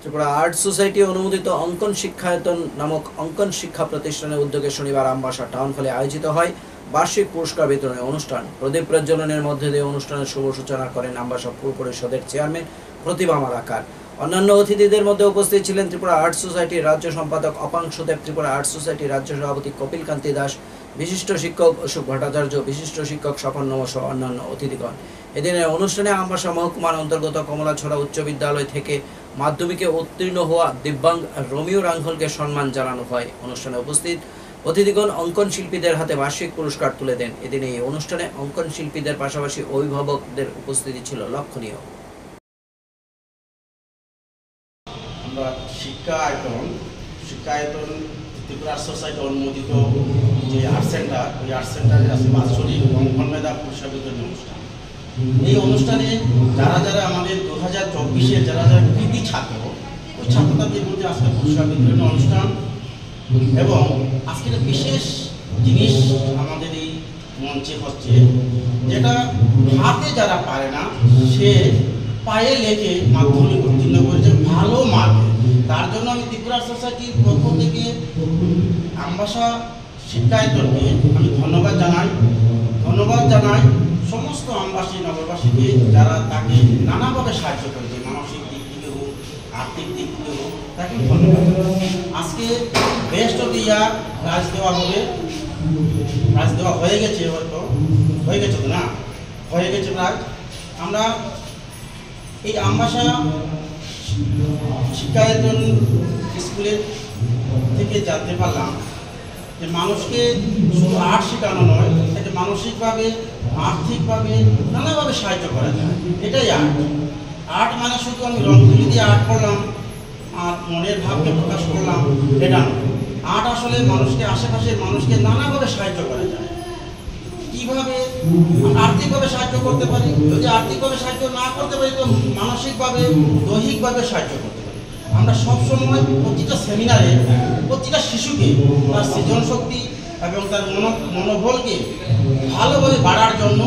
Tripura art society অনুমোদিত অঙ্কন শিক্ষায়তন নামক অঙ্কন শিক্ষা প্রতিষ্ঠানের উদ্যোগে শনিবার আমবাসা টাউন হলে আয়োজিত হয় বার্ষিক পুরস্কার বিতরণী অনুষ্ঠান। প্রদীপ প্রজ্বলনের মধ্যে দিয়ে অনুষ্ঠানের শুভ সূচনা করেন আমবাসা পুর পরিষদের চেয়ারম্যান প্রতিভা মালাকার। অন্যান্য অতিথিদের মধ্যে উপস্থিত ছিলেন ত্রিপুরা আর্ট সোসাইটির রাজ্য সম্পাদক অপাংশুদেব, ত্রিপুরা আর্ট সোসাইটির রাজ্য সভাপতি কপিল কান্তি দাস, বিশিষ্ট শিক্ষক অশোক ভট্টাচার্য, বিশিষ্ট শিক্ষক স্বপন নম সহ অন্যান্য অতিথিগণ। এদিনের অনুষ্ঠানে আমবাসা মহকুমার অন্তর্গত কমলাছড়া উচ্চ বিদ্যালয় থেকে মাধ্যমিকে উত্তীর্ণ হওয়া দিব্যাঙ্গ রোমিও রাঙ্গলকে সম্মান জানানো হয়। অনুষ্ঠানে উপস্থিত অতিথিগণ অঙ্কন শিল্পীদের হাতে বার্ষিক পুরস্কার তুলে দেন। এদিন এই অনুষ্ঠানে অঙ্কন শিল্পীদের পাশাপাশি অভিভাবকদের উপস্থিতি ছিল লক্ষণীয়। আমরা শিক্ষায়তন ত্রিপুরা সোসাইটি অনুমোদিত যে আর্ট সেন্টার, ওই আর্ট সেন্টারে আছে বাৎসরিক অঙ্কন মেধা পুরস্কার বিতরণী অনুষ্ঠান। এই অনুষ্ঠানে যারা আমাদের 2024-এ যারা কৃতি ছাত্র, ওই ছাত্রছাত্রীদের মধ্যে আজকে পুরস্কার বিতরণী অনুষ্ঠান। এবং আজকের বিশেষ জিনিস আমাদের এই মঞ্চে হচ্ছে, যেটা হাতে যারা পারে না, সে পায়ে লেখে মাধ্যমিক উত্তীর্ণ করেছে ভালো মার্ক। তার জন্য আমি ত্রিপুরা সোসাইটির পক্ষ থেকে আমবাসা শিক্ষায়তনকে আমি ধন্যবাদ জানাই সমস্ত আমবাসী নগরবাসীকে, যারা তাকে নানাভাবে সাহায্য করেছে, মানসিক দিক থেকে হোক, আর্থিক দিক থেকে হোক, তাকে ধন্যবাদ। আজকে best of the year prize দেওয়া হবে। প্রাইজ দেওয়া হয়ে গেছে, হয়তো হয়ে গেছে তো না, হয়ে গেছে প্রাইজ। আমরা এই আমবাসা শিক্ষায়তন স্কুলের থেকে জানতে পারলাম যে মানুষকে শুধু আর্ট শেখানো নয়, এটা মানসিকভাবে, আর্থিকভাবে নানাভাবে সাহায্য করা যায়। এটাই আর্ট। আর্ট মানে শুধু আমি রংতুলি দিয়ে আর্ট করলাম আর মনের ভাবকে প্রকাশ করলাম, এটা নয়। আর্ট আসলে মানুষকে, আশেপাশের মানুষকে নানাভাবে সাহায্য করা যায়। কীভাবে? আর্থিকভাবে সাহায্য করতে পারি। যদি আর্থিকভাবে সাহায্য না করতে পারি, তো মানসিকভাবে, দৈহিকভাবে সাহায্য করতে পারি। আমরা সবসময় প্রতিটা সেমিনারে প্রতিটা শিশুকে তার সৃজন শক্তি এবং তার মনোবলকে ভালোভাবে বাড়ার জন্য